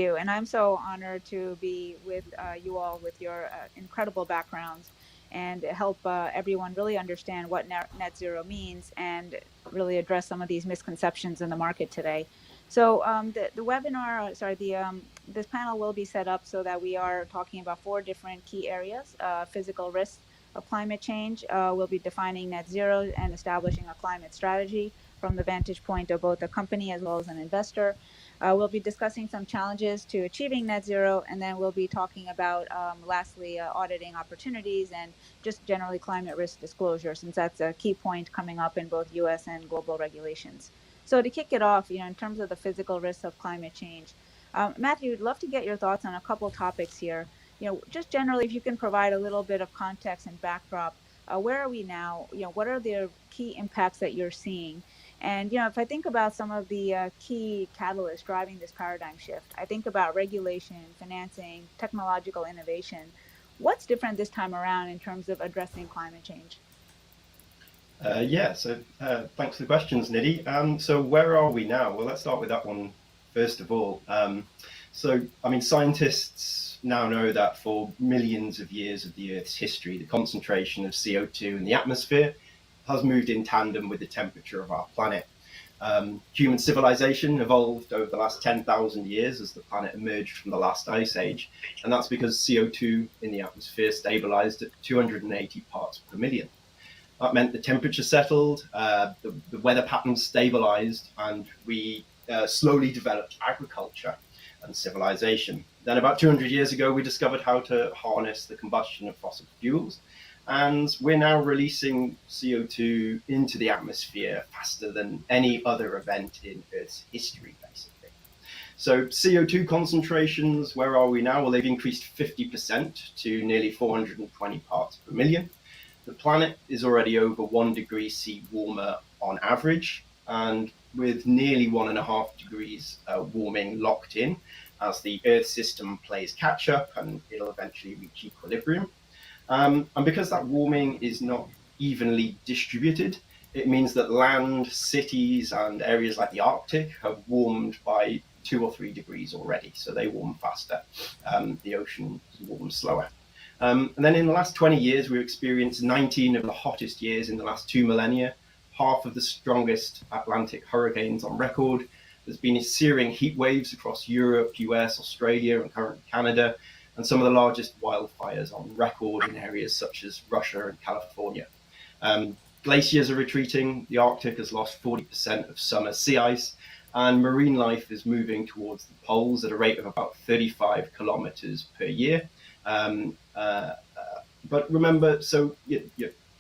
you. And I'm so honored to be with you all with your incredible backgrounds and help everyone really understand what net zero means and really address some of these misconceptions in the market today. So the webinar, sorry, this panel will be set up so that we are talking about four different key areas: physical risks of climate change. We'll be defining net zero and establishing a climate strategy from the vantage point of both a company as well as an investor. We'll be discussing some challenges to achieving net zero, and then we'll be talking about, lastly, auditing opportunities and just generally climate risk disclosure, since that's a key point coming up in both US and global regulations. So to kick it off, in terms of the physical risks of climate change, Matthew, I'd love to get your thoughts on a couple topics here. Just generally, if you can provide a little bit of context and backdrop, where are we now? What are the key impacts that you're seeing? And, if I think about some of the key catalysts driving this paradigm shift, I think about regulation, financing, technological innovation. What's different this time around in terms of addressing climate change? Thanks for the questions, Nidhi. So where are we now? Well, let's start with that one first of all. Scientists now know that for millions of years of the Earth's history, the concentration of CO2 in the atmosphere has moved in tandem with the temperature of our planet. Human civilization evolved over the last 10,000 years as the planet emerged from the last ice age, and that's because CO2 in the atmosphere stabilized at 280 parts per million. That meant the temperature settled, the weather patterns stabilized, and we slowly developed agriculture and civilization. Then about 200 years ago, we discovered how to harness the combustion of fossil fuels, and we're now releasing CO2 into the atmosphere faster than any other event in Earth's history, basically. So CO2 concentrations, where are we now? Well, they've increased 50% to nearly 420 parts per million. The planet is already over 1 degree C warmer on average, and with nearly 1.5 degrees warming locked in as the Earth system plays catch up, and it'll eventually reach equilibrium. And because that warming is not evenly distributed, it means that land, cities, and areas like the Arctic have warmed by 2 or 3 degrees already, so they warm faster. The ocean warms slower. And then in the last 20 years, we've experienced 19 of the hottest years in the last 2 millennia, half of the strongest Atlantic hurricanes on record. There's been searing heat waves across Europe, US, Australia, and currently Canada, and some of the largest wildfires on record in areas such as Russia and California. Glaciers are retreating, the Arctic has lost 40% of summer sea ice, and marine life is moving towards the poles at a rate of about 35 kilometers per year. But remember,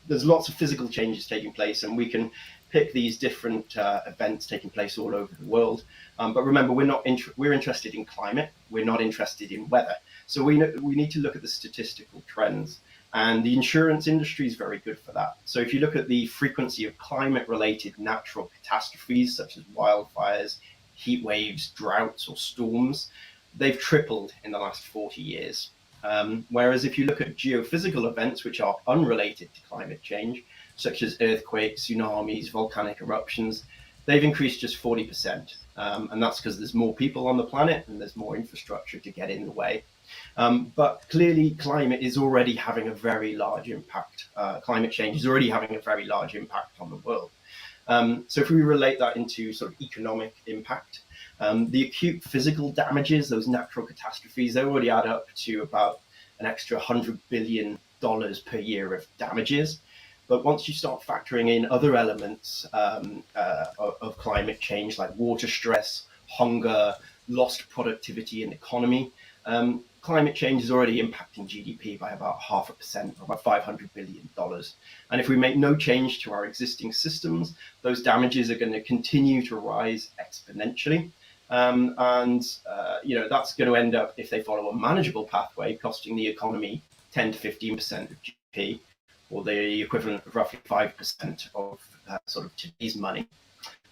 there's lots of physical changes taking place, and we can pick these different events taking place all over the world. But remember, we're interested in climate. We're not interested in weather. So we need to look at the statistical trends, and the insurance industry is very good for that. So if you look at the frequency of climate-related natural catastrophes such as wildfires, heat waves, droughts, or storms, they've tripled in the last 40 years. Whereas if you look at geophysical events which are unrelated to climate change, such as earthquakes, tsunamis, volcanic eruptions, they've increased just 40%. And that's because there's more people on the planet and there's more infrastructure to get in the way. But clearly, climate is already having a very large impact. Climate change is already having a very large impact on the world. So if we relate that into sort of economic impact, the acute physical damages, those natural catastrophes, they already add up to about an extra $100 billion per year of damages. But once you start factoring in other elements of climate change, like water stress, hunger, lost productivity and economy, climate change is already impacting GDP by about 0.5%, or about $500 billion. And if we make no change to our existing systems, those damages are going to continue to rise exponentially. That's going to end up, if they follow a manageable pathway, costing the economy 10 to 15% of GDP, or the equivalent of roughly 5% of sort of today's money.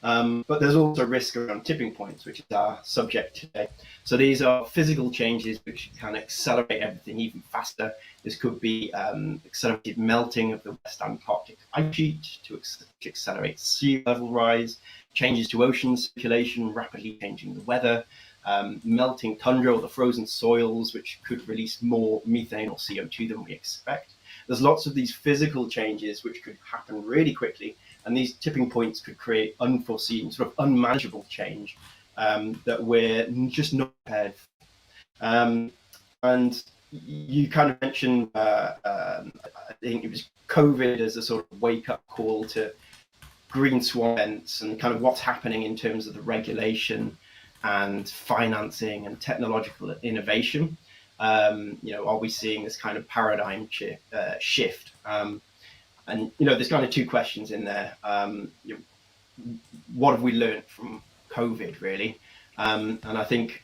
But there's also risk around tipping points, which is our subject today. So these are physical changes which can accelerate everything even faster. This could be accelerated melting of the West Antarctic ice sheet to accelerate sea level rise, changes to ocean circulation, rapidly changing the weather, melting tundra or the frozen soils, which could release more methane or CO2 than we expect. There's lots of these physical changes which could happen really quickly, and these tipping points could create unforeseen, sort of unmanageable change that we're just not prepared for. And you kind of mentioned, I think it was COVID as a sort of wake-up call to green swan events and kind of what's happening in terms of the regulation and financing and technological innovation. Are we seeing this kind of paradigm shift? And there's kind of two questions in there. What have we learned from COVID, really? And I think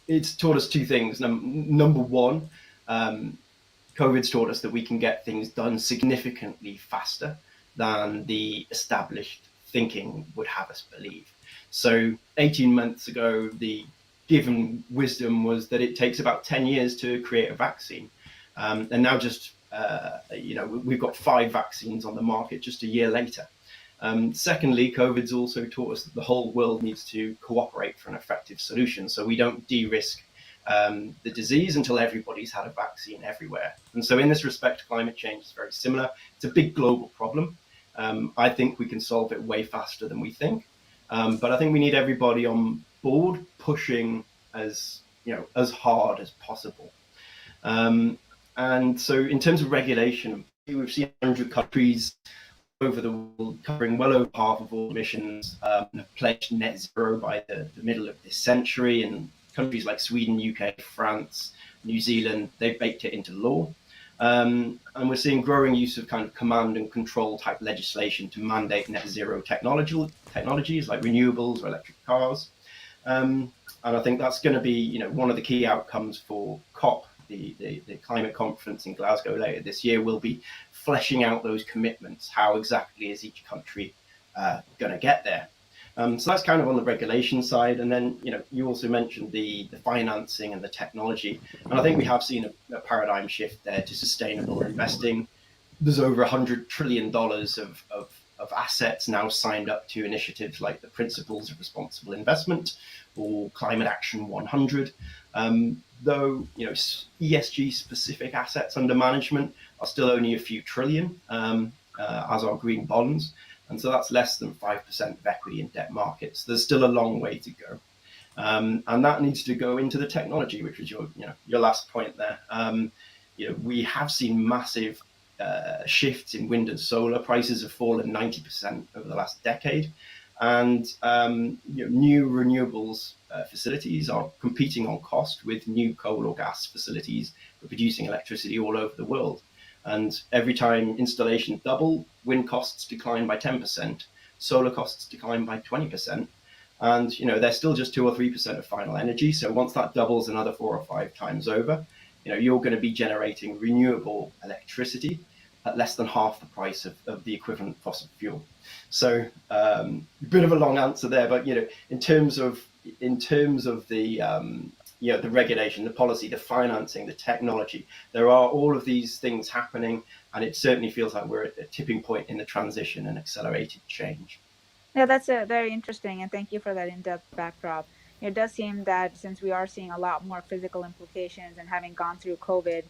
it's taught us two things. Number one, COVID's taught us that we can get things done significantly faster than the established thinking would have us believe. So 18 months ago, the given wisdom was that it takes about 10 years to create a vaccine. And now we've got 5 vaccines on the market just a year later. Secondly, COVID's also taught us that the whole world needs to cooperate for an effective solution. So we don't de-risk the disease until everybody's had a vaccine everywhere. And so in this respect, climate change is very similar. It's a big global problem. I think we can solve it way faster than we think. But I think we need everybody on board pushing as hard as possible. And so in terms of regulation, we've seen 100 countries over the world covering well over half of all emissions have pledged net zero by the middle of this century. And countries like Sweden, UK, France, New Zealand, they've baked it into law. And we're seeing growing use of kind of command and control type legislation to mandate net zero technologies like renewables or electric cars. And I think that's going to be, one of the key outcomes for COP, the climate conference in Glasgow later this year, will be fleshing out those commitments. How exactly is each country going to get there? So that's kind of on the regulation side. And then, you also mentioned the financing and the technology. And I think we have seen a paradigm shift there to sustainable investing. There's over $100 trillion of assets now signed up to initiatives like the Principles of Responsible Investment or Climate Action 100. Though, ESG specific assets under management are still only a few trillion, as are green bonds. And so that's less than 5% of equity in debt markets. There's still a long way to go. And that needs to go into the technology, which was your last point there. We have seen massive shifts in wind and solar. Prices have fallen 90% over the last decade. And new renewables facilities are competing on cost with new coal or gas facilities for producing electricity all over the world. And every time installations double, wind costs decline by 10%, solar costs decline by 20%. And, they're still just 2 or 3% of final energy. So once that doubles another 4 or 5 times over, you're going to be generating renewable electricity at less than half the price of the equivalent fossil fuel. So a bit of a long answer there, but, in terms of the regulation, the policy, the financing, the technology, there are all of these things happening, and it certainly feels like we're at a tipping point in the transition and accelerated change. Yeah, that's very interesting, and thank you for that in-depth backdrop. It does seem that since we are seeing a lot more physical implications and having gone through COVID,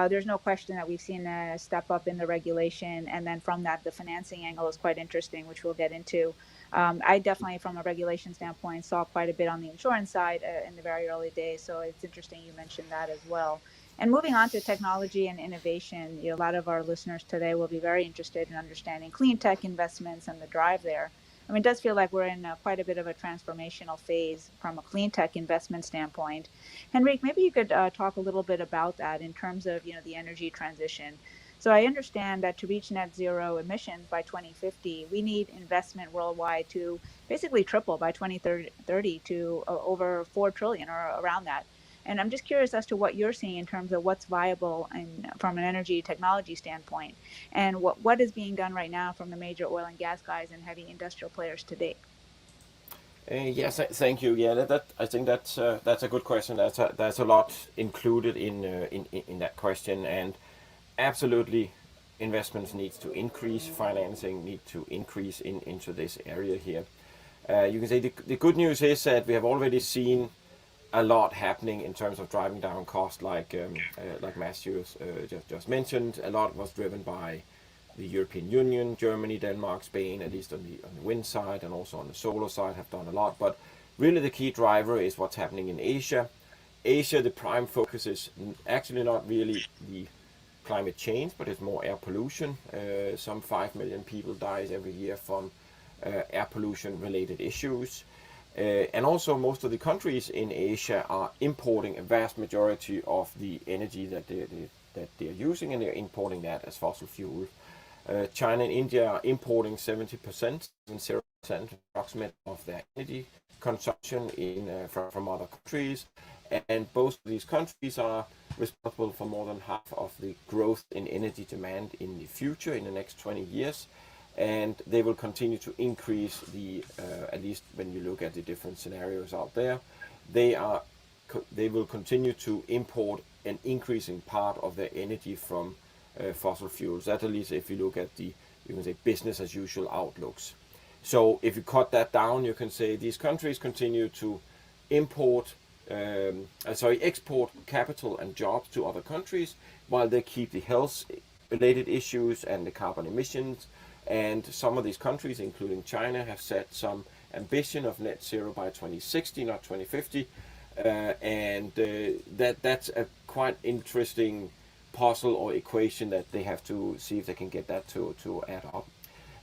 there's no question that we've seen a step up in the regulation, and then from that, the financing angle is quite interesting, which we'll get into. I definitely, from a regulation standpoint, saw quite a bit on the insurance side in the very early days, so it's interesting you mentioned that as well. And moving on to technology and innovation, a lot of our listeners today will be very interested in understanding clean tech investments and the drive there. I mean, it does feel like we're in quite a bit of a transformational phase from a clean tech investment standpoint. Henrik, maybe you could talk a little bit about that in terms of, the energy transition. So I understand that to reach net zero emissions by 2050, we need investment worldwide to basically triple by 2030 to over 4 trillion or around that. And I'm just curious as to what you're seeing in terms of what's viable from an energy technology standpoint, and what is being done right now from the major oil and gas guys and heavy industrial players today. Yes, thank you. Yeah, I think that's a good question. That's a lot included in that question, and absolutely, investments need to increase, financing need to increase into this area here. You can say the good news is that we have already seen a lot happening in terms of driving down cost, like Matthew just mentioned. A lot was driven by the European Union, Germany, Denmark, Spain, at least on the wind side, and also on the solar side have done a lot. But really the key driver is what's happening in Asia. Asia, the prime focus is actually not really the climate change, but it's more air pollution. Some 5 million people dies every year from air pollution related issues. And also most of the countries in Asia are importing a vast majority of the energy that they're using, and they're importing that as fossil fuel. China and India are importing 70% and 0% approximately of their energy consumption from other countries. And both of these countries are responsible for more than half of the growth in energy demand in the future, in the next 20 years. And they will continue to increase at least when you look at the different scenarios out there, they will continue to import an increasing part of their energy from fossil fuels. That, at least if you look at you can say business as usual outlooks. So if you cut that down, you can say these countries continue to export capital and jobs to other countries, while they keep the health-related issues and the carbon emissions. And some of these countries, including China, have set some ambition of net zero by 2060, not 2050. That's a quite interesting puzzle or equation that they have to see if they can get that to add up.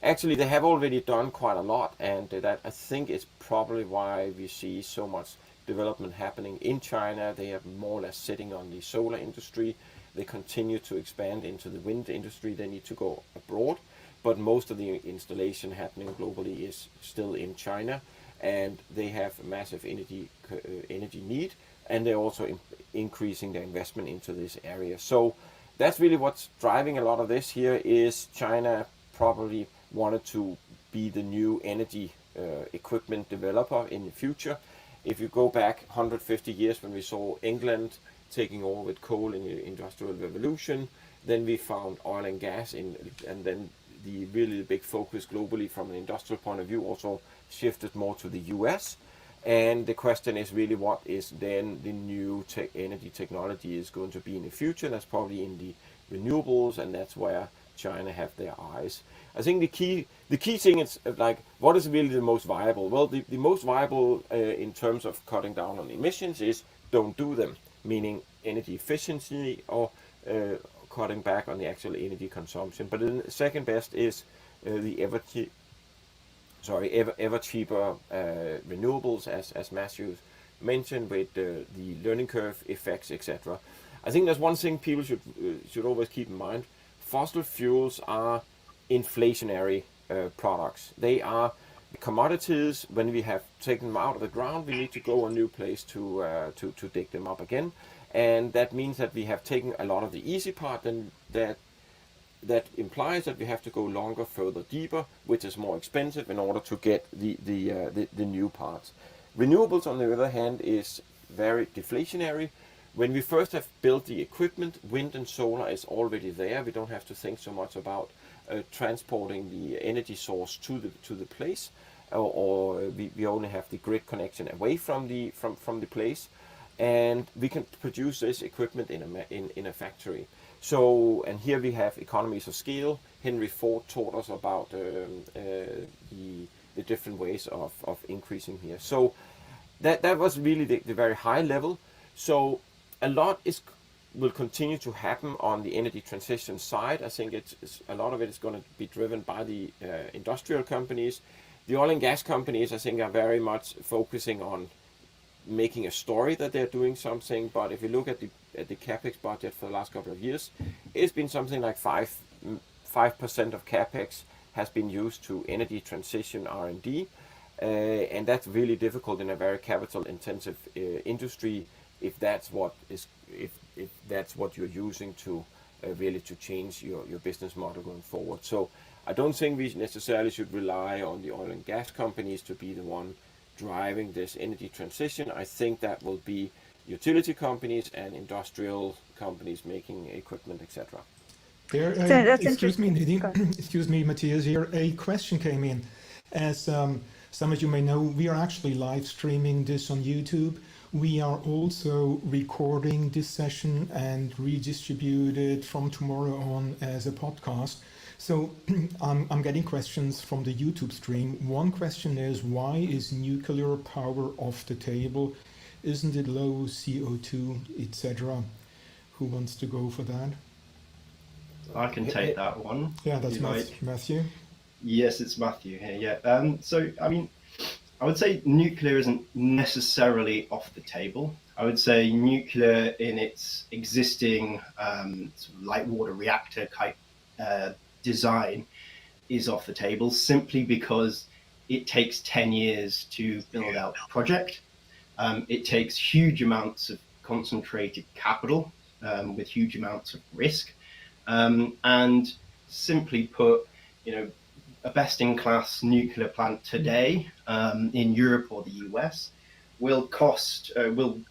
Actually, they have already done quite a lot, and that I think is probably why we see so much development happening in China. They are more or less sitting on the solar industry. They continue to expand into the wind industry. They need to go abroad, but most of the installation happening globally is still in China, and they have a massive energy need, and they're also increasing their investment into this area. So that's really what's driving a lot of this here. Is China probably wanted to be the new energy equipment developer in the future. If you go back 150 years, when we saw England taking over with coal in the Industrial Revolution, then we found oil and gas, and then the big focus globally from an industrial point of view also shifted more to the US. And the question is really, what is then the new energy technology is going to be in the future? That's probably in the renewables, and that's where China have their eyes. I think the key thing is like, what is really the most viable? Well, the most viable in terms of cutting down on emissions is don't do them, meaning energy efficiency or cutting back on the actual energy consumption. But then the second best is the ever cheaper renewables, as Matthew mentioned, with the learning curve effects, etc. I think that's one thing people should always keep in mind. Fossil fuels are inflationary products. They are commodities. When we have taken them out of the ground, we need to go a new place to dig them up again, and that means that we have taken a lot of the easy part, and that implies that we have to go longer, further, deeper, which is more expensive in order to get the new parts. Renewables, on the other hand, is very deflationary. When we first have built the equipment, wind and solar is already there. We don't have to think so much about transporting the energy source to the place, or we only have the grid connection away from the place, and we can produce this equipment in a factory. So, and here we have economies of scale. Henry Ford taught us about the different ways of increasing here. So that was really the very high level. So a lot will continue to happen on the energy transition side. I think a lot of it is going to be driven by the industrial companies. The oil and gas companies, I think, are very much focusing on making a story that they're doing something. But if you look at the capex budget for the last couple of years, it's been something like 5% of capex has been used to energy transition R&D, and that's really difficult in a very capital-intensive industry. If that's what you're using to really to change your business model going forward. So I don't think we necessarily should rely on the oil and gas companies to be the one driving this energy transition. I think that will be utility companies and industrial companies making equipment, etc. There, That's excuse me, interesting. Nidhi, excuse me, Matthias here. A question came in. As some of you may know, we are actually live streaming this on YouTube. We are also recording this session and redistribute it from tomorrow on as a podcast. So I'm getting questions from the YouTube stream. One question is, why is nuclear power off the table? Isn't it low CO2, etc.? Who wants to go for that? I can take that one. Yeah, if that's you like. Matthew. Yes, it's Matthew here. Yeah. So, I mean, I would say nuclear isn't necessarily off the table. I would say nuclear in its existing sort of light water reactor type design is off the table simply because it takes 10 years to build out the project. It takes huge amounts of concentrated capital with huge amounts of risk. And simply put, a best-in-class nuclear plant today in Europe or the US will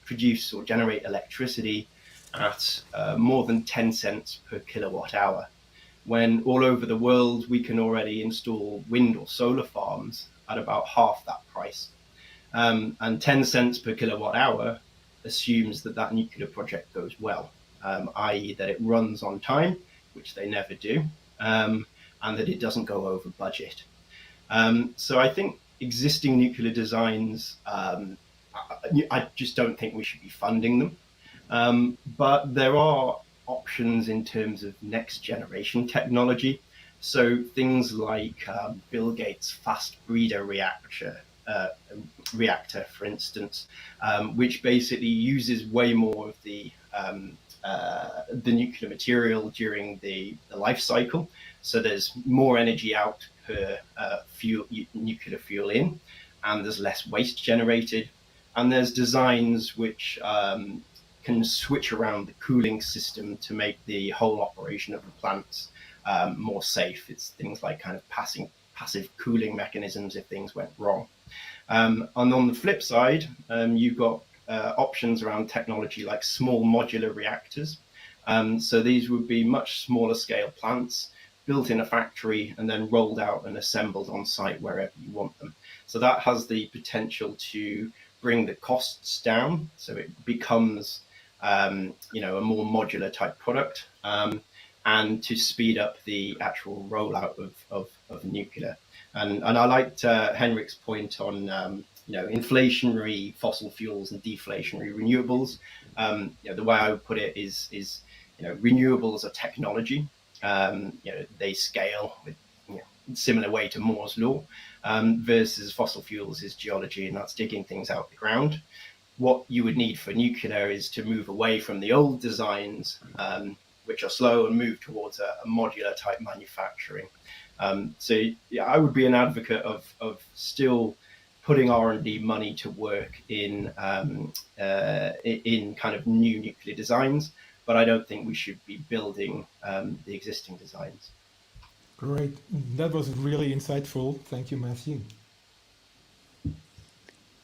produce or generate electricity at more than 10 cents per kilowatt hour, when all over the world we can already install wind or solar farms at about half that price. And 10 cents per kilowatt hour assumes that nuclear project goes well, i.e. that it runs on time, which they never do, and that it doesn't go over budget. So I think existing nuclear designs, I just don't think we should be funding them. But there are options in terms of next generation technology. So things like Bill Gates' fast breeder reactor, for instance, which basically uses way more of the nuclear material during the life cycle. So there's more energy out per nuclear fuel in, and there's less waste generated. And there's designs which can switch around the cooling system to make the whole operation of the plants more safe. It's things like kind of passive cooling mechanisms if things went wrong. And on the flip side, you've got options around technology like small modular reactors. So these would be much smaller scale plants built in a factory and then rolled out and assembled on site wherever you want them. So that has the potential to bring the costs down. So it becomes, a more modular type product, and to speed up the actual rollout of nuclear. And I liked Henrik's point on inflationary fossil fuels and deflationary renewables. The way I would put it is renewables are technology. They scale with similar way to Moore's law, versus fossil fuels is geology, and that's digging things out the ground. What you would need for nuclear is to move away from the old designs, which are slow, and move towards a modular type manufacturing. So yeah, I would be an advocate of still putting R&D money to work in kind of new nuclear designs, but I don't think we should be building the existing designs. Great. That was really insightful. Thank you, Matthew.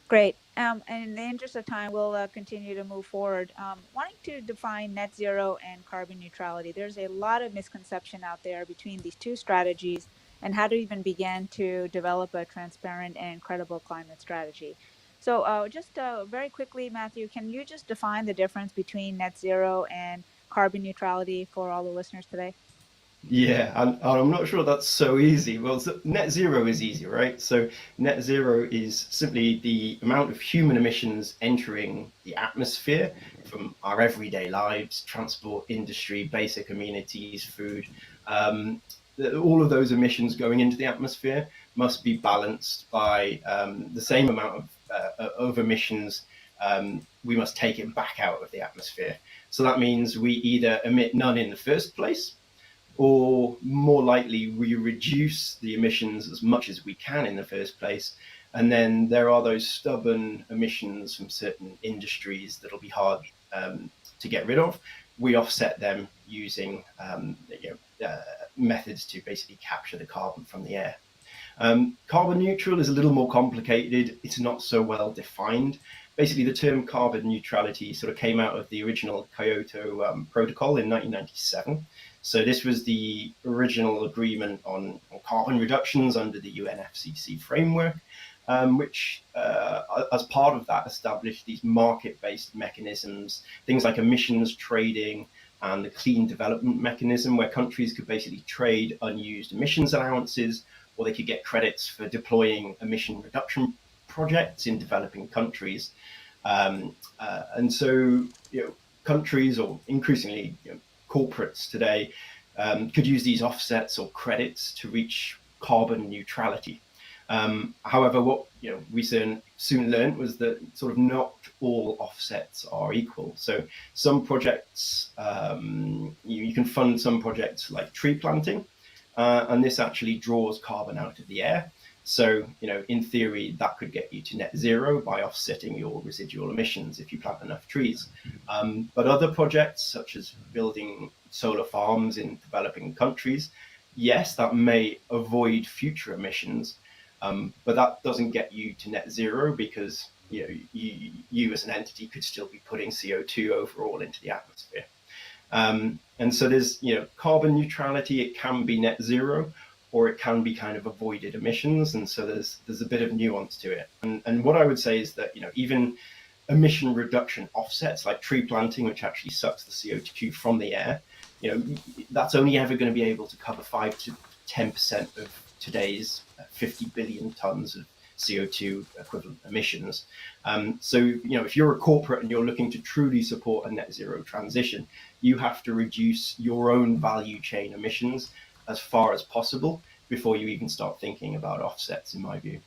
Great. And in the interest of time, we'll continue to move forward. Wanting to define net zero and carbon neutrality, there's a lot of misconception out there between these two strategies and how to even begin to develop a transparent and credible climate strategy. So just very quickly, Matthew, can you just define the difference between net zero and carbon neutrality for all the listeners today? Yeah, and I'm not sure that's so easy. Well, net zero is easy, right? So net zero is simply the amount of human emissions entering the atmosphere from our everyday lives, transport, industry, basic amenities, food. All of those emissions going into the atmosphere must be balanced by the same amount of emissions we must take it back out of the atmosphere. So that means we either emit none in the first place, or more likely we reduce the emissions as much as we can in the first place. And then there are those stubborn emissions from certain industries that'll be hard to get rid of. We offset them using methods to basically capture the carbon from the air. Carbon neutral is a little more complicated. It's not so well defined. Basically, the term carbon neutrality sort of came out of the original Kyoto Protocol in 1997. So this was the original agreement on carbon reductions under the UNFCCC framework. which, as part of that, established these market-based mechanisms, things like emissions trading and the clean development mechanism, where countries could basically trade unused emissions allowances, or they could get credits for deploying emission reduction projects in developing countries. And so, countries, or increasingly corporates today, could use these offsets or credits to reach carbon neutrality. However, what we soon learned was that sort of not all offsets are equal. So some projects, you can fund some projects like tree planting, and this actually draws carbon out of the air. So, in theory, that could get you to net zero by offsetting your residual emissions if you plant enough trees. But other projects, such as building solar farms in developing countries, yes, that may avoid future emissions, but that doesn't get you to net zero, because you as an entity could still be putting CO2 overall into the atmosphere. And so there's carbon neutrality. It can be net zero, or it can be kind of avoided emissions, and so there's a bit of nuance to it. And what I would say is that even emission reduction offsets like tree planting, which actually sucks the CO2 from the air, that's only ever going to be able to cover 5 to 10% of today's 50 billion tons of CO2 equivalent emissions. So, if you're a corporate and you're looking to truly support a net zero transition, you have to reduce your own value chain emissions as far as possible before you even start thinking about offsets, in my view.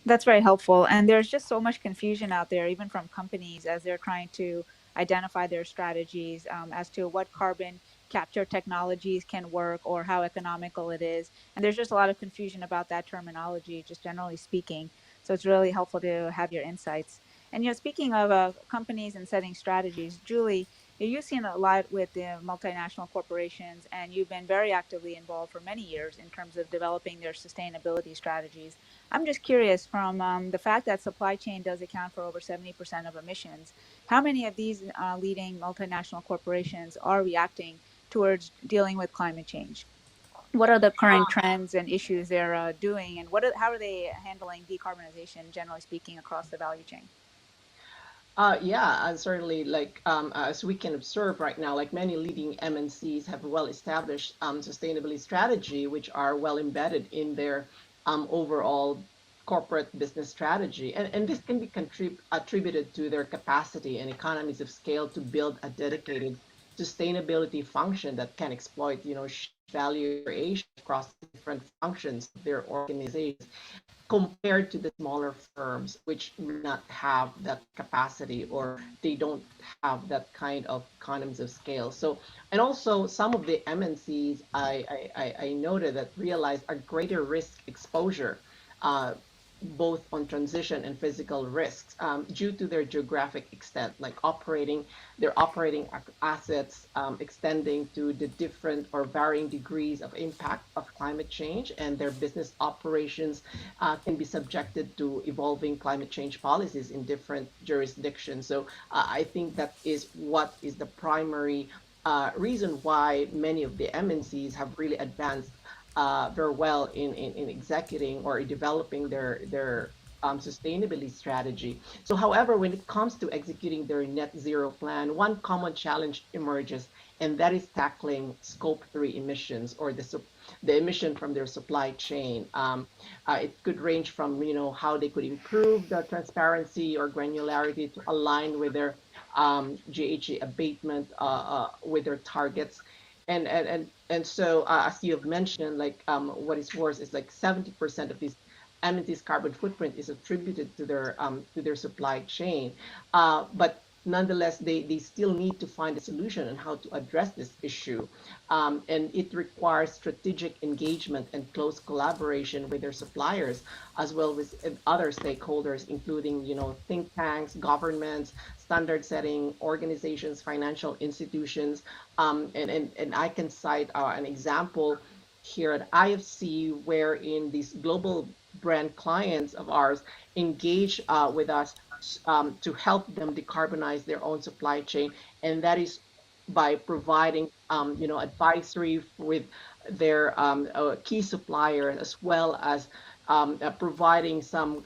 That's very helpful. And there's just so much confusion out there, even from companies, as they're trying to identify their strategies as to what carbon capture technologies can work or how economical it is. And there's just a lot of confusion about that terminology, just generally speaking. So it's really helpful to have your insights. And speaking of companies and setting strategies, Julie, you've seen a lot with the multinational corporations, and you've been very actively involved for many years in terms of developing their sustainability strategies. I'm just curious, from the fact that supply chain does account for over 70% of emissions, how many of these leading multinational corporations are reacting towards dealing with climate change? What are the current trends and issues they're doing, and how are they handling decarbonization, generally speaking, across the value chain? Yeah, and certainly, like as we can observe right now, like many leading MNCs have well-established sustainability strategy, which are well embedded in their overall corporate business strategy, and this can be attributed to their capacity and economies of scale to build a dedicated sustainability function that can exploit, value creation across different functions of their organizations, compared to the smaller firms, which may not have that capacity, or they don't have that kind of economies of scale. So, and also some of the MNCs I noted that realized a greater risk exposure, both on transition and physical risks, due to their geographic extent, like their operating assets extending to the different or varying degrees of impact of climate change, and their business operations can be subjected to evolving climate change policies in different jurisdictions. So I think that is what is the primary reason why many of the MNCs have really advanced very well in executing or developing their sustainability strategy. So, however, when it comes to executing their net zero plan, one common challenge emerges, and that is tackling scope 3 emissions, or the emission from their supply chain. It could range from how they could improve the transparency or granularity to align with their GHG abatement with their targets. And so, as you have mentioned, like what is worse is like 70% of these MNC's carbon footprint is attributed to their supply chain. But nonetheless, they still need to find a solution on how to address this issue. And it requires strategic engagement and close collaboration with their suppliers, as well as other stakeholders, including think tanks, governments, standard setting organizations, financial institutions. And I can cite an example here at IFC, wherein these global brand clients of ours engage with us to help them decarbonize their own supply chain, and that is by providing advisory with their key suppliers, as well as providing some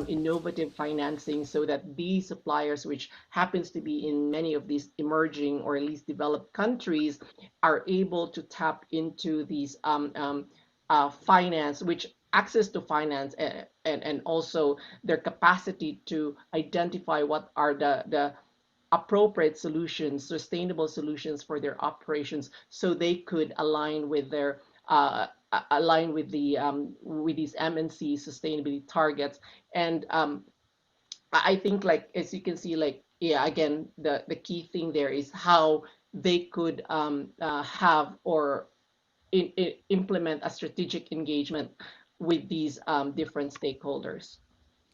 innovative financing so that these suppliers, which happens to be in many of these emerging or at least developed countries, are able to tap into these finance, which access to finance and also their capacity to identify what are the appropriate solutions, sustainable solutions for their operations, so they could align with their align with the with these MNC sustainability targets. And I think, like, as you can see, like, yeah, again, the key thing there is how they could have or implement a strategic engagement with these different stakeholders.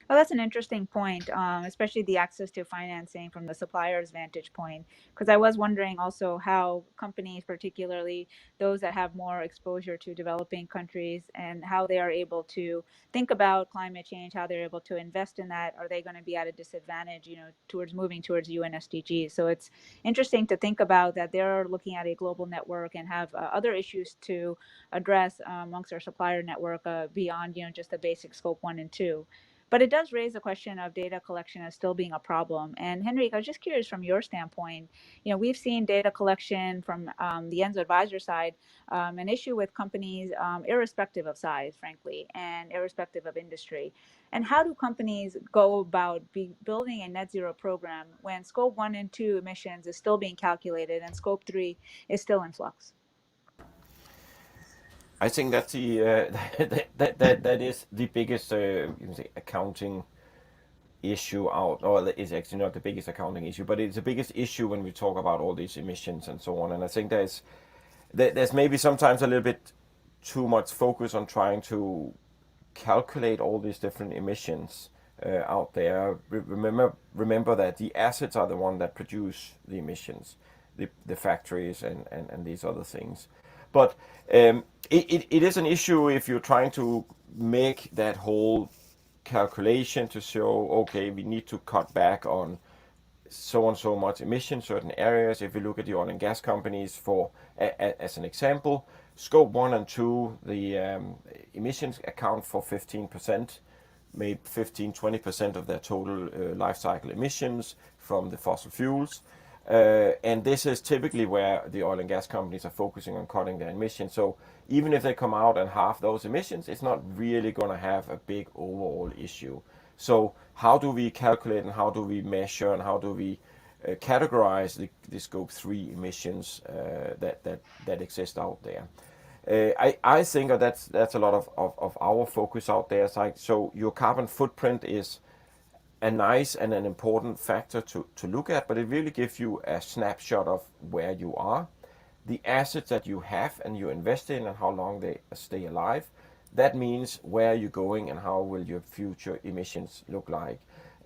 Well, that's an interesting point, especially the access to financing from the supplier's vantage point. Because I was wondering also how companies, particularly those that have more exposure to developing countries, and how they are able to think about climate change, how they're able to invest in that. Are they going to be at a disadvantage, towards moving towards UN SDGs? So it's interesting to think about that they're looking at a global network and have other issues to address amongst our supplier network beyond, just the basic scope 1 and 2. But it does raise the question of data collection as still being a problem. And Henrik, I was just curious from your standpoint, we've seen data collection from the Enzo Advisor side, an issue with companies, irrespective of size, frankly, and irrespective of industry. And how do companies go about building a net zero program when scope 1 and 2 emissions is still being calculated and scope 3 is still in flux? I think that's the that is the biggest you can say accounting issue out, or it's actually not the biggest accounting issue, but it's the biggest issue when we talk about all these emissions and so on. And I think there's maybe sometimes a little bit too much focus on trying to calculate all these different emissions out there. Remember that the assets are the one that produce the emissions, the factories and these other things. But it is an issue if you're trying to make that whole calculation to show, okay, we need to cut back on so and so much emission certain areas. If you look at the oil and gas companies, for as an example, scope 1 and 2, the emissions account for 15%, maybe 15-20% of their total life cycle emissions from the fossil fuels. And this is typically where the oil and gas companies are focusing on cutting their emissions. So even if they come out and halve those emissions, it's not really going to have a big overall issue. So how do we calculate and how do we measure and how do we categorize the scope 3 emissions that exist out there? I think that's a lot of our focus out there. So your carbon footprint is a nice and an important factor to look at, but it really gives you a snapshot of where you are, the assets that you have and you invest in and how long they stay alive. That means where you're going and how will your future emissions look like.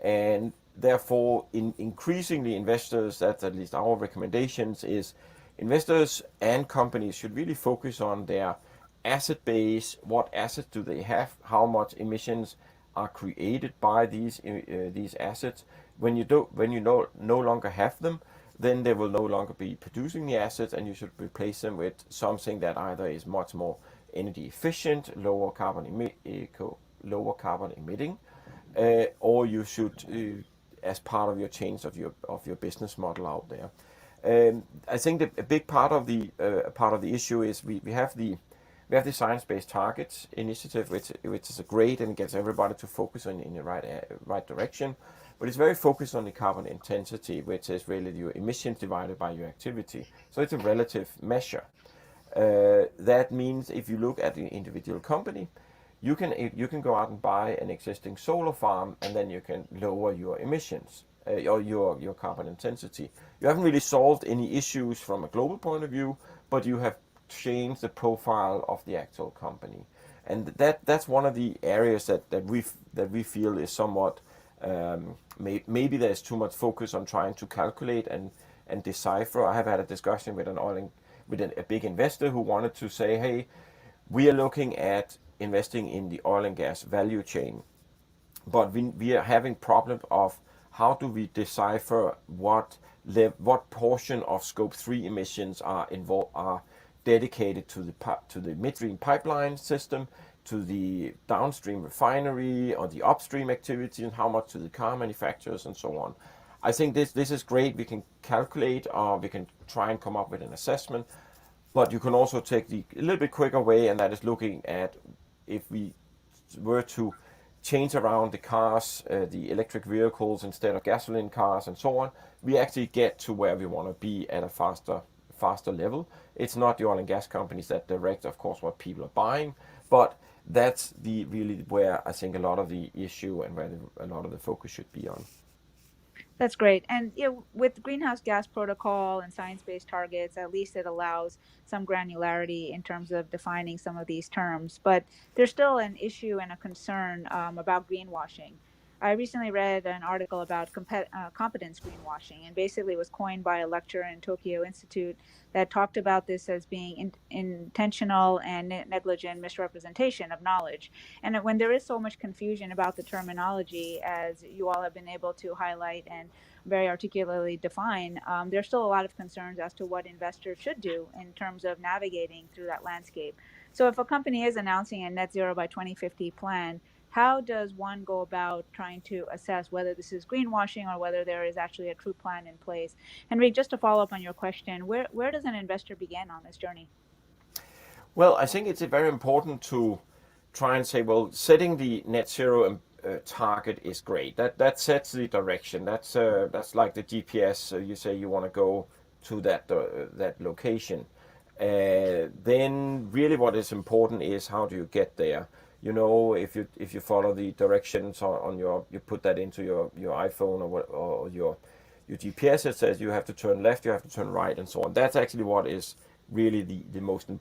And therefore, increasingly investors, that's at least our recommendations, is investors and companies should really focus on their asset base. What assets do they have? How much emissions are created by these assets? When you no longer have them, then they will no longer be producing the assets, and you should replace them with something that either is much more energy efficient, lower carbon emitting, or you should, as part of your change of your business model out there. I think that a big part of the issue is we have the Science-Based Targets Initiative, which is great and gets everybody to focus in the right direction. But it's very focused on the carbon intensity, which is really your emissions divided by your activity. So it's a relative measure. That means if you look at the individual company, you can go out and buy an existing solar farm, and then you can lower your emissions or your carbon intensity. You haven't really solved any issues from a global point of view, but you have changed the profile of the actual company, and that's one of the areas that we feel is somewhat maybe there's too much focus on trying to calculate and decipher. I have had a discussion with a big investor who wanted to say, hey, we are looking at investing in the oil and gas value chain, but we are having problems of how do we decipher what portion of scope 3 emissions are dedicated to the midstream pipeline system to the downstream refinery or the upstream activity, and how much to the car manufacturers and so on. I think this is great. We can calculate, or we can try and come up with an assessment, but you can also take the a little bit quicker way, and that is looking at if we were to change around the cars, the electric vehicles instead of gasoline cars and so on, we actually get to where we want to be at a faster level. It's not the oil and gas companies that direct, of course, what people are buying, but that's the really where I think a lot of the issue and where a lot of the focus should be on. That's great. And with greenhouse gas protocol and science-based targets, at least it allows some granularity in terms of defining some of these terms. But there's still an issue and a concern about greenwashing. I recently read an article about competence greenwashing, and basically it was coined by a lecturer in Tokyo Institute that talked about this as being intentional and negligent misrepresentation of knowledge. And when there is so much confusion about the terminology, as you all have been able to highlight and very articulately define, there's still a lot of concerns as to what investors should do in terms of navigating through that landscape. So if a company is announcing a net zero by 2050 plan, how does one go about trying to assess whether this is greenwashing or whether there is actually a true plan in place? Henrik, just to follow up on your question, where does an investor begin on this journey? Well, I think it's very important to try and say, well, setting the net zero target is great. That sets the direction. That's like the GPS. So you say you want to go to that location. Then really what is important is how do you get there. You know, if you follow the directions on your, you put that into your iPhone or your GPS, it says you have to turn left, you have to turn right, and so on. That's actually what is really the most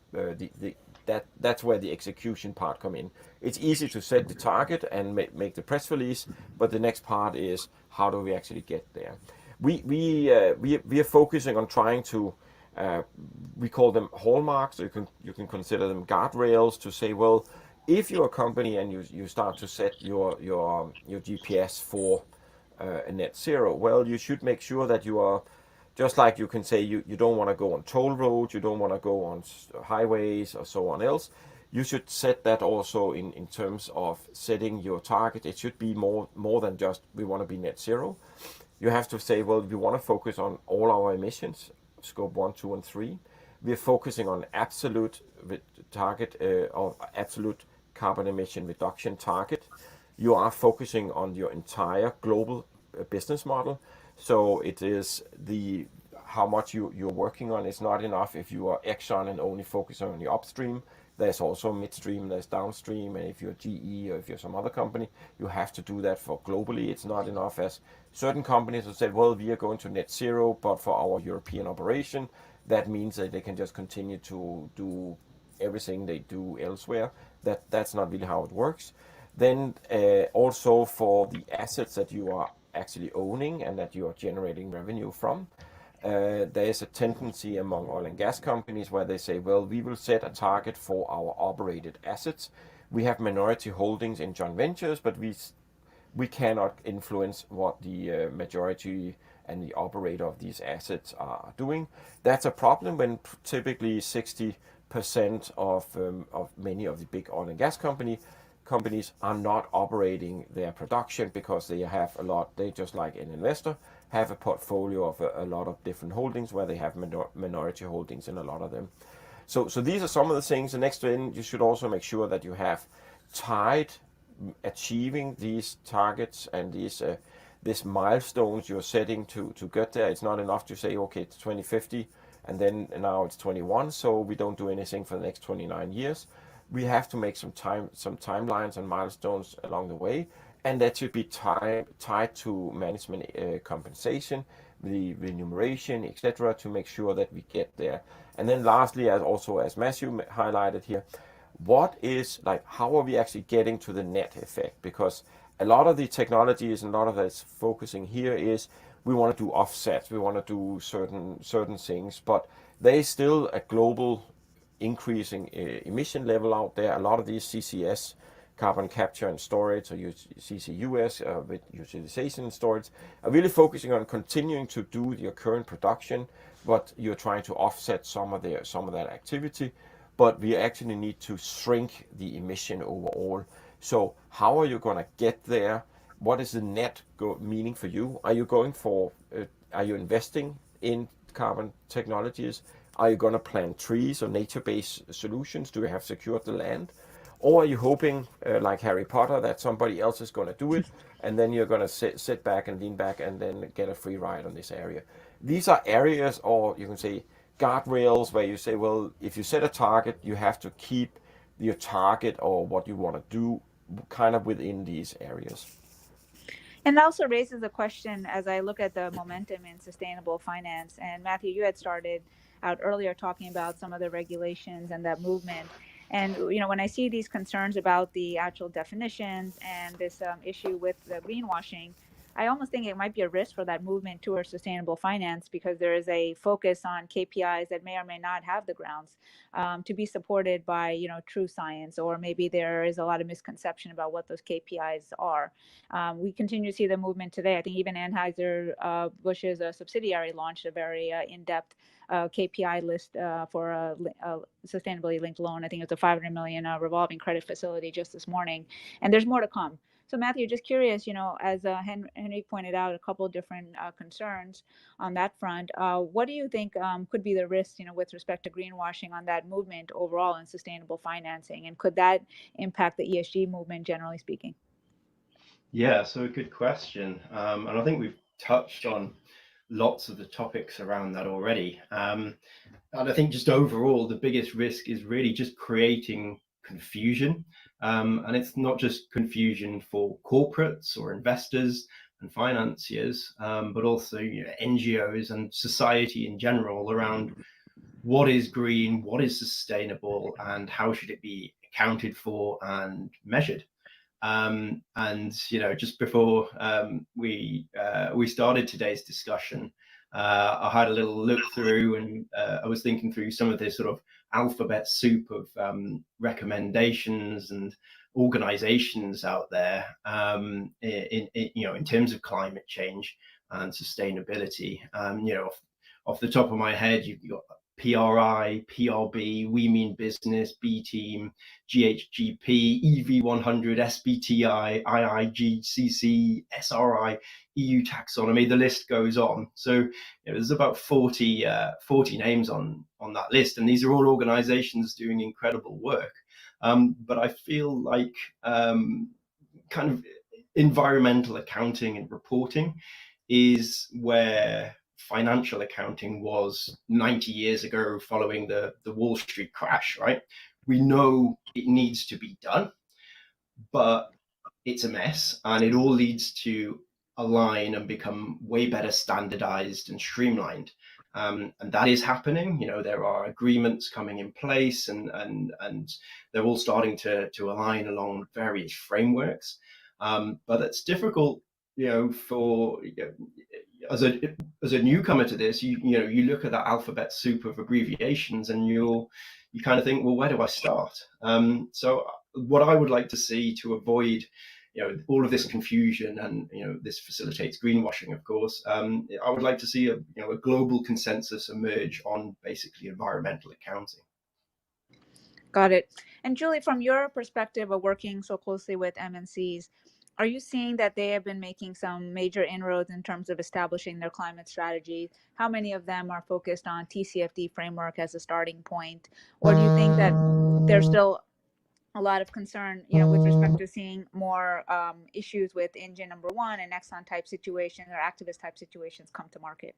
that's where the execution part come in. It's easy to set the target and make the press release, but the next part is how do we actually get there. We are focusing on trying to we call them hallmarks. So you can consider them guardrails to say, well, if you're a company and you start to set your GPS for a net zero, well, you should make sure that you are, just like you can say you don't want to go on toll roads, you don't want to go on highways or so on else, you should set that also in terms of setting your target. It should be more than just we want to be net zero. You have to say, well, we want to focus on all our emissions, scope 1, 2, and 3. We're focusing on absolute target or absolute carbon emission reduction target. You are focusing on your entire global business model. So it is how much you're working on. It's not enough if you are Exxon and only focusing on the upstream. There's also midstream, there's downstream, and if you're GE or if you're some other company, you have to do that for globally. It's not enough as certain companies have said, well, we are going to net zero, but for our European operation, that means that they can just continue to do everything they do elsewhere. That's not really how it works. Then also for the assets that you are actually owning and that you are generating revenue from, there is a tendency among oil and gas companies where they say, well, we will set a target for our operated assets. We have minority holdings in joint ventures, but we cannot influence what the majority and the operator of these assets are doing. That's a problem when typically 60% of many of the big oil and gas companies are not operating their production because they have they just like an investor, have a portfolio of a lot of different holdings where they have minority holdings in a lot of them. So these are some of the things. The next thing, you should also make sure that you have tied achieving these targets and these milestones you're setting to get there. It's not enough to say, okay, it's 2050 and then now it's 21, so we don't do anything for the next 29 years. We have to make some timelines and milestones along the way, and that should be tied to management compensation, the remuneration, etc., to make sure that we get there. And then lastly, as Matthew highlighted here, how are we actually getting to the net effect? Because a lot of the technologies and a lot of that's focusing here is we want to do offsets, we want to do certain things, but there is still a global increasing emission level out there. A lot of these CCS, carbon capture and storage, or CCUS with utilization and storage, are really focusing on continuing to do your current production, but you're trying to offset some of that activity. but we actually need to shrink the emission overall. So how are you going to get there? What is the net meaning for you? Are you going for, are you investing in carbon technologies? Are you going to plant trees or nature-based solutions? Do you have secured the land? Or are you hoping, like Harry Potter, that somebody else is going to do it, and then you're going to sit back and lean back and then get a free ride on this area? These are areas, or you can say guardrails, where you say, well, if you set a target, you have to keep your target or what you want to do kind of within these areas. And it also raises a question as I look at the momentum in sustainable finance. And Matthew, you had started out earlier talking about some of the regulations and that movement. And when I see these concerns about the actual definitions and this issue with the greenwashing, I almost think it might be a risk for that movement towards sustainable finance, because there is a focus on KPIs that may or may not have the grounds to be supported by true science, or maybe there is a lot of misconception about what those KPIs are. We continue to see the movement today. I think even Anheuser-Busch's subsidiary launched a very in-depth KPI list for a sustainability linked loan. I think it's a $500 million revolving credit facility just this morning, and there's more to come. So Matthew, just curious, as Henrik pointed out, a couple of different concerns on that front. What do you think could be the risks, with respect to greenwashing on that movement overall in sustainable financing, and could that impact the ESG movement generally speaking? Yeah, so a good question. And I think we've touched on lots of the topics around that already. And I think just overall, the biggest risk is really just creating confusion. And it's not just confusion for corporates or investors and financiers, but also NGOs and society in general around what is green, what is sustainable, and how should it be accounted for and measured. And just before we started today's discussion, I had a little look through, and I was thinking through some of this sort of alphabet soup of recommendations and organizations out there in terms of climate change and sustainability. Off the top of my head, you've got PRI, PRB, We Mean Business, B Team, GHGP, EV100, SBTI, IIGCC, SRI, EU Taxonomy. The list goes on. So there's about 40 names on that list, and these are all organizations doing incredible work. But I feel like kind of environmental accounting and reporting is where financial accounting was 90 years ago following the Wall Street crash, right? We know it needs to be done, but it's a mess, and it all leads to align and become way better standardized and streamlined. And that is happening. There are agreements coming in place, and they're all starting to align along various frameworks. But it's difficult, for as a newcomer to this, you look at that alphabet soup of abbreviations, and you kind of think, well, where do I start? So what I would like to see to avoid all of this confusion, and this facilitates greenwashing, of course, I would like to see a global consensus emerge on basically environmental accounting. Got it. And Julie, from your perspective of working so closely with MNCs, are you seeing that they have been making some major inroads in terms of establishing their climate strategy? How many of them are focused on TCFD framework as a starting point? Or do you think that there's still a lot of concern, with respect to seeing more issues with engine number one and Exxon type situations or activist type situations come to market?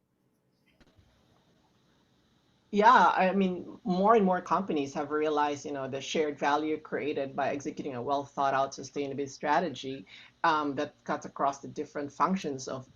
Yeah, I mean, more and more companies have realized, the shared value created by executing a well thought out sustainability strategy that cuts across the different functions of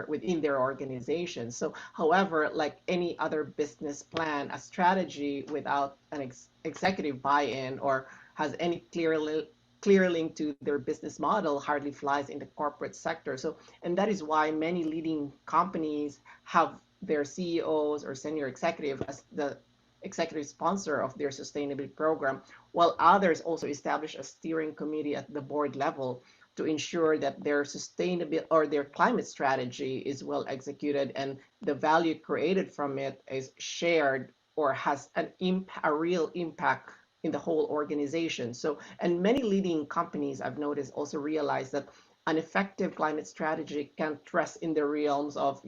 within their organization. So, however, like any other business plan, a strategy without an executive buy-in or has any clear link to their business model hardly flies in the corporate sector. So, and that is why many leading companies have their CEOs or senior executive as the executive sponsor of their sustainability program, while others also establish a steering committee at the board level to ensure that their sustainability or their climate strategy is well executed and the value created from it is shared or has a real impact in the whole organization. So, and many leading companies I've noticed also realize that an effective climate strategy can't rest in the realms of,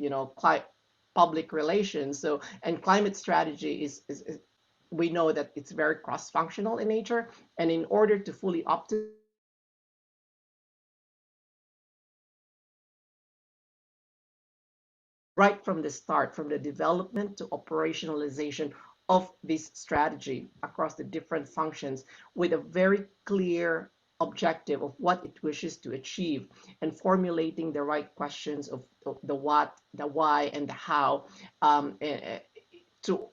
public relations. So, and climate strategy is we know that it's very cross-functional in nature, and in order to fully optimize right from the start, from the development to operationalization of this strategy across the different functions with a very clear objective of what it wishes to achieve and formulating the right questions of the what, the why, and the how um,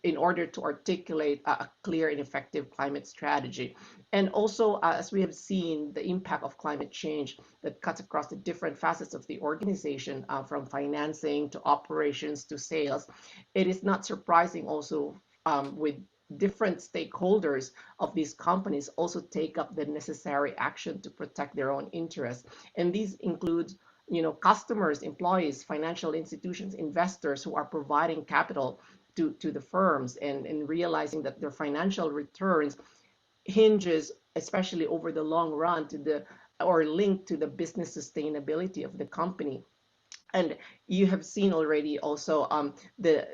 in order to articulate a clear and effective climate strategy. And also, as we have seen, the impact of climate change that cuts across the different facets of the organization, from financing to operations to sales. It is not surprising also, with different stakeholders of these companies also take up the necessary action to protect their own interests. And these include customers, employees, financial institutions, investors who are providing capital to the firms, and realizing that their financial returns hinges, especially over the long run, to the or linked to the business sustainability of the company. And you have seen already also, the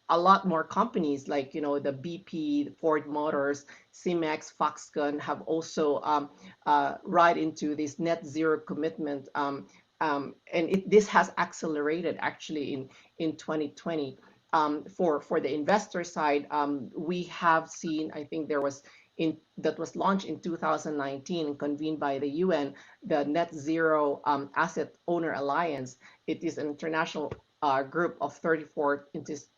a lot more companies like the BP, Ford Motors, Cemex, Foxconn have also right into this net zero commitment, and this has accelerated actually in 2020. For the investor side, we have seen, I think there was that was launched in 2019 and convened by the UN, the Net Zero Asset Owner Alliance. It is an international group of 34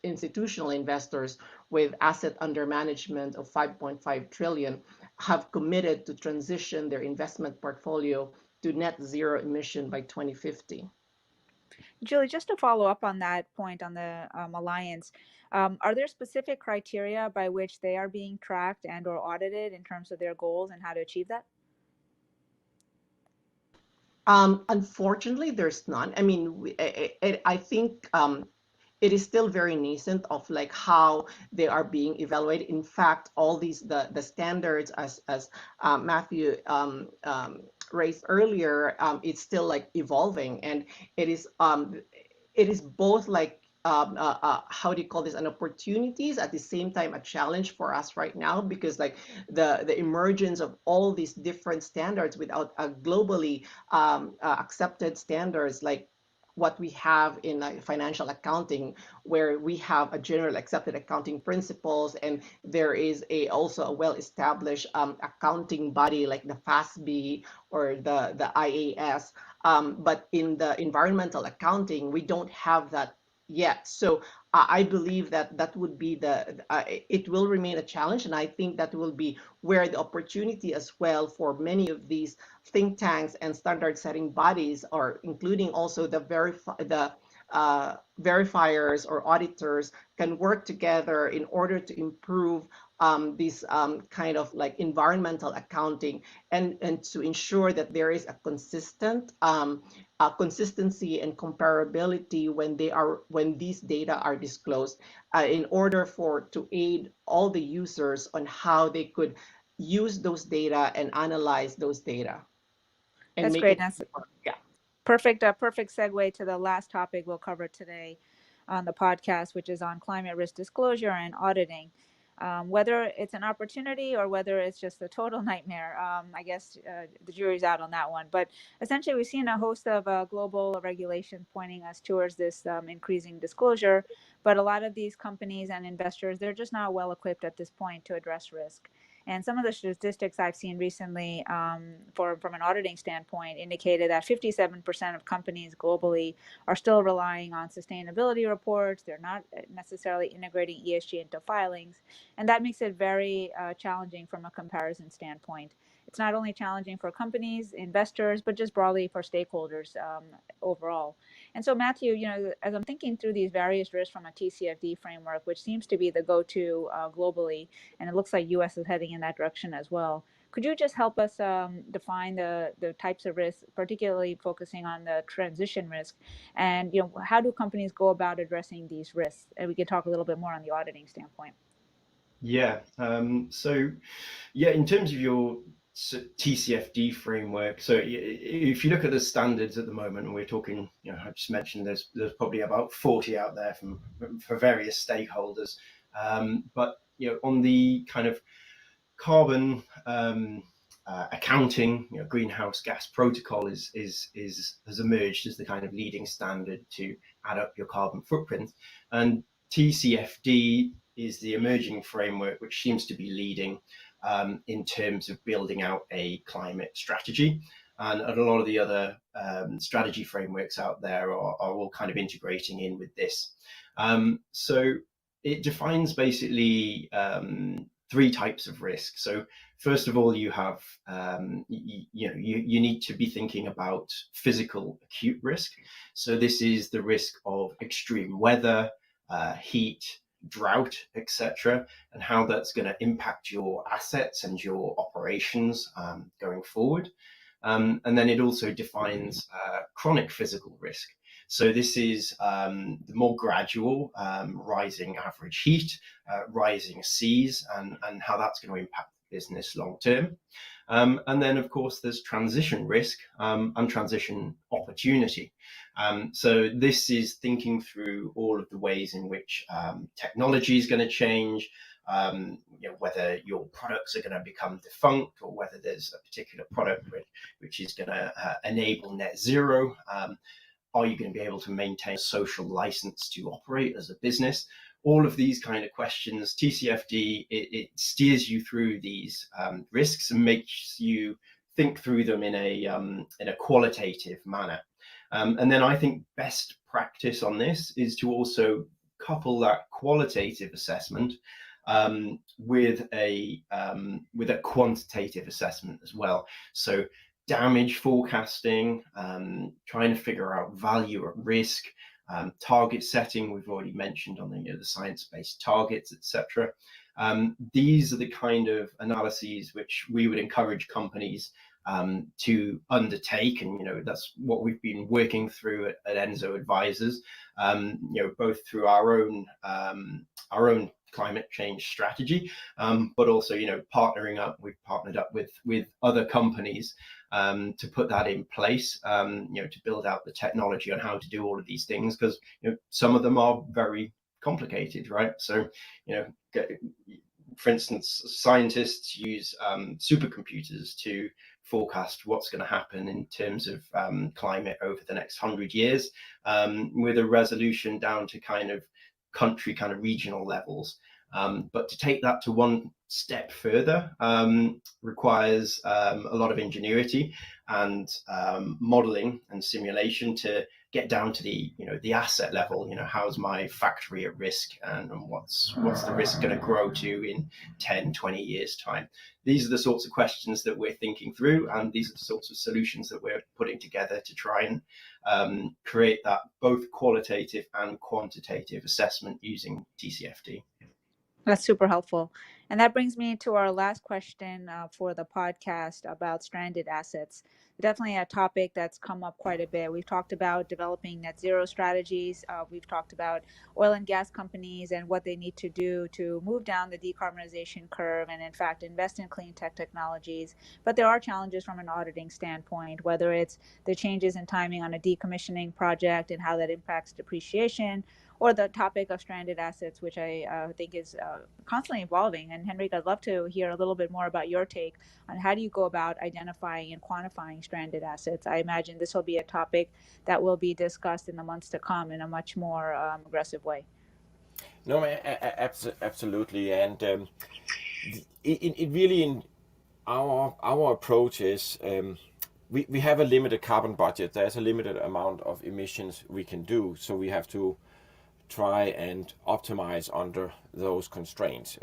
institutional investors with asset under management of 5.5 trillion have committed to transition their investment portfolio to net zero emission by 2050. Julie, just to follow up on that point on the alliance, are there specific criteria by which they are being tracked and or audited in terms of their goals and how to achieve that? Unfortunately, there's none. I mean, I think it is still very nascent of like how they are being evaluated. In fact, all these the standards as Matthew raised earlier, it's still like evolving, and it is um, it is both like how do you call this, an opportunities at the same time a challenge for us right now, because like the emergence of all these different standards without a globally accepted standards like what we have in financial accounting, where we have a general accepted accounting principles, and there is also a well-established accounting body like the FASB or the IAS. But in the environmental accounting, we don't have that yet. So I believe that that would be it will remain a challenge, and I think that will be where the opportunity as well for many of these think tanks and standard setting bodies, or including also the verifiers or auditors, can work together in order to improve this kind of like environmental accounting, and to ensure that there is a consistency and comparability when these data are disclosed, in order to aid all the users on how they could use those data and analyze those data and That's make great. it That's work. Yeah. perfect. A perfect segue to the last topic we'll cover today on the podcast, which is on climate risk disclosure and auditing. Whether it's an opportunity or whether it's just a total nightmare, I guess the jury's out on that one. But essentially, we've seen a host of global regulations pointing us towards this increasing disclosure. But a lot of these companies and investors, they're just not well equipped at this point to address risk. And some of the statistics I've seen recently, from an auditing standpoint, indicated that 57% of companies globally are still relying on sustainability reports. They're not necessarily integrating ESG into filings. And that makes it very challenging from a comparison standpoint. It's not only challenging for companies, investors, but just broadly for stakeholders overall. And so, Matthew, as I'm thinking through these various risks from a TCFD framework, which seems to be the go-to globally, and it looks like US is heading in that direction as well. Could you just help us define the types of risks, particularly focusing on the transition risk, and how do companies go about addressing these risks? And we could talk a little bit more on the auditing standpoint. Yeah. In terms of your TCFD framework, so if you look at the standards at the moment, and we're talking, I just mentioned there's probably about 40 out there for various stakeholders, but on the kind of carbon accounting, greenhouse gas protocol has emerged as the kind of leading standard to add up your carbon footprint, and TCFD is the emerging framework which seems to be leading in terms of building out a climate strategy. And a lot of the other strategy frameworks out there are all kind of integrating in with this. So it defines basically three types of risk. So first of all, you have you need to be thinking about physical acute risk. So this is the risk of extreme weather, heat, drought, etc., and how that's going to impact your assets and your operations going forward. And then it also defines chronic physical risk. So this is the more gradual rising average heat, rising seas, and how that's going to impact the business long term. And then, of course, there's transition risk and transition opportunity. So this is thinking through all of the ways in which technology is going to change, whether your products are going to become defunct, or whether there's a particular product which is going to enable net zero. Are you going to be able to maintain a social license to operate as a business? All of these kind of questions, TCFD, it steers you through these risks and makes you think through them in a qualitative manner. And then I think best practice on this is to also couple that qualitative assessment with a quantitative assessment as well. So damage forecasting, trying to figure out value at risk, target setting, we've already mentioned on the science-based targets, etc. These are the kind of analyses which we would encourage companies to undertake, and that's what we've been working through at Enzo Advisors, both through our own climate change strategy, but also we've partnered up with other companies to put that in place, to build out the technology on how to do all of these things, because some of them are very complicated, right? So for instance, scientists use supercomputers to forecast what's going to happen in terms of climate over the next 100 years, with a resolution down to kind of country, kind of regional levels. But to take that to one step further requires a lot of ingenuity and modeling and simulation to get down to the asset level. How's my factory at risk, and what's the risk going to grow to in 10, 20 years time? These are the sorts of questions that we're thinking through, and these are the sorts of solutions that we're putting together to try and create that both qualitative and quantitative assessment using TCFD. That's super helpful. And that brings me to our last question for the podcast about stranded assets. Definitely a topic that's come up quite a bit. We've talked about developing net zero strategies. We've talked about oil and gas companies and what they need to do to move down the decarbonization curve and, in fact, invest in clean tech technologies. But there are challenges from an auditing standpoint, whether it's the changes in timing on a decommissioning project and how that impacts depreciation, or the topic of stranded assets, which I think is constantly evolving. And Henrik, I'd love to hear a little bit more about your take on how do you go about identifying and quantifying stranded assets. I imagine this will be a topic that will be discussed in the months to come in a much more aggressive way. No, absolutely. And it really, in our approach is, we have a limited carbon budget. There's a limited amount of emissions we can do. So we have to try and optimize under those constraints.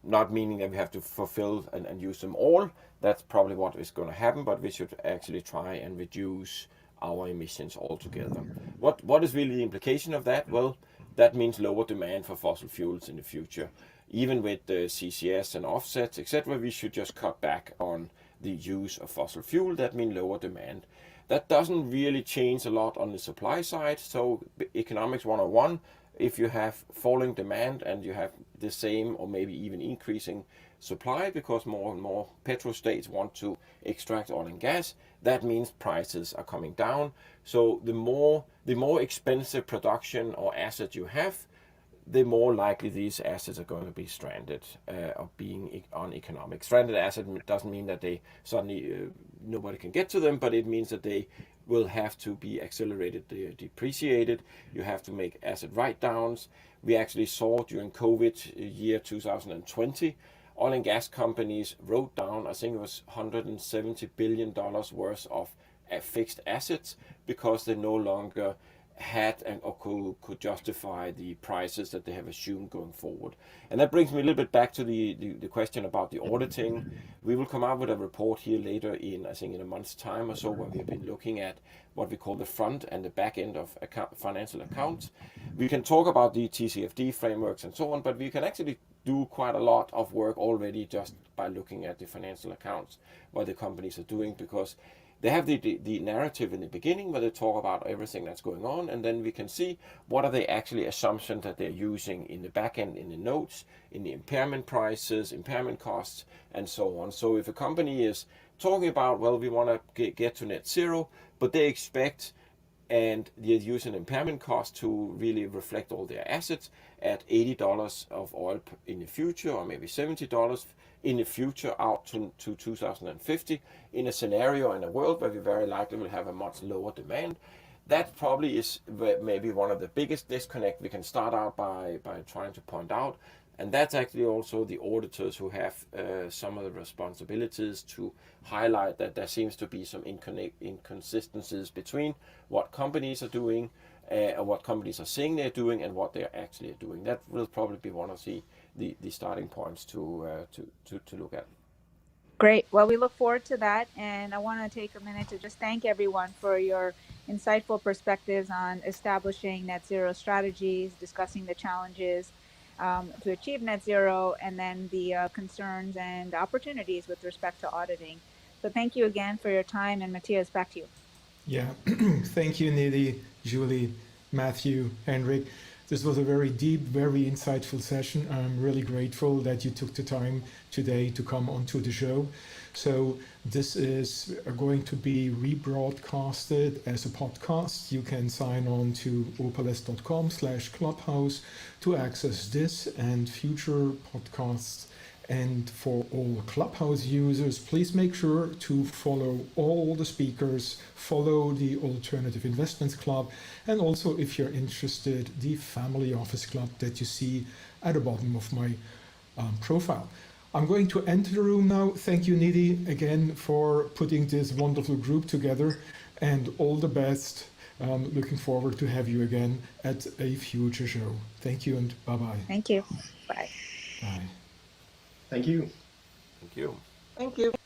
Not meaning that we have to fulfill and use them all. That's probably what is going to happen, but we should actually try and reduce our emissions altogether. What is really the implication of that? Well, that means lower demand for fossil fuels in the future. Even with the CCS and offsets, etc., we should just cut back on the use of fossil fuel. That means lower demand. That doesn't really change a lot on the supply side. So economics 101, if you have falling demand and you have the same or maybe even increasing supply because more and more petrostates want to extract oil and gas, that means prices are coming down. So the more expensive production or asset you have, the more likely these assets are going to be stranded or being uneconomic. Stranded asset doesn't mean that they suddenly nobody can get to them, but it means that they will have to be accelerated, depreciated. You have to make asset write-downs. We actually saw during COVID year 2020, oil and gas companies wrote down, I think it was $170 billion worth of fixed assets because they no longer had or could justify the prices that they have assumed going forward. And that brings me a little bit back to the question about the auditing. We will come out with a report here later in, I think in a month's time or so, where we have been looking at what we call the front and the back end of financial accounts. We can talk about the TCFD frameworks and so on, but we can actually do quite a lot of work already just by looking at the financial accounts, what the companies are doing, because they have the narrative in the beginning where they talk about everything that's going on, and then we can see what are the actually assumptions that they're using in the back end, in the notes, in the impairment prices, impairment costs, and so on. So if a company is talking about, well, we want to get to net zero, but they expect and they use an impairment cost to really reflect all their assets at $80 of oil in the future, or maybe $70 in the future out to 2050, in a scenario in a world where we very likely will have a much lower demand. That probably is maybe one of the biggest disconnect we can start out by trying to point out. And that's actually also the auditors who have some of the responsibilities to highlight that there seems to be some inconsistencies between what companies are doing and what companies are saying they're doing and what they're actually doing. That will probably be one of the starting points to look at. Great. Well, we look forward to that. And I want to take a minute to just thank everyone for your insightful perspectives on establishing net zero strategies, discussing the challenges to achieve net zero, and then the concerns and opportunities with respect to auditing. So thank you again for your time. And Matthias, back to you. Yeah, thank you, Nidhi, Julie, Matthew, Henrik. This was a very deep, very insightful session. I'm really grateful that you took the time today to come onto the show. So this is going to be rebroadcasted as a podcast. You can sign on to opalest.com/clubhouse to access this and future podcasts. And for all Clubhouse users, please make sure to follow all the speakers, follow the Alternative Investments Club, and also, if you're interested, the Family Office Club that you see at the bottom of my profile. I'm going to enter the room now. Thank you, Nidhi, again for putting this wonderful group together, and all the best. Looking forward to have you again at a future show. Thank you and bye-bye. Thank you. Bye. Bye. Thank you. Thank you. Thank you.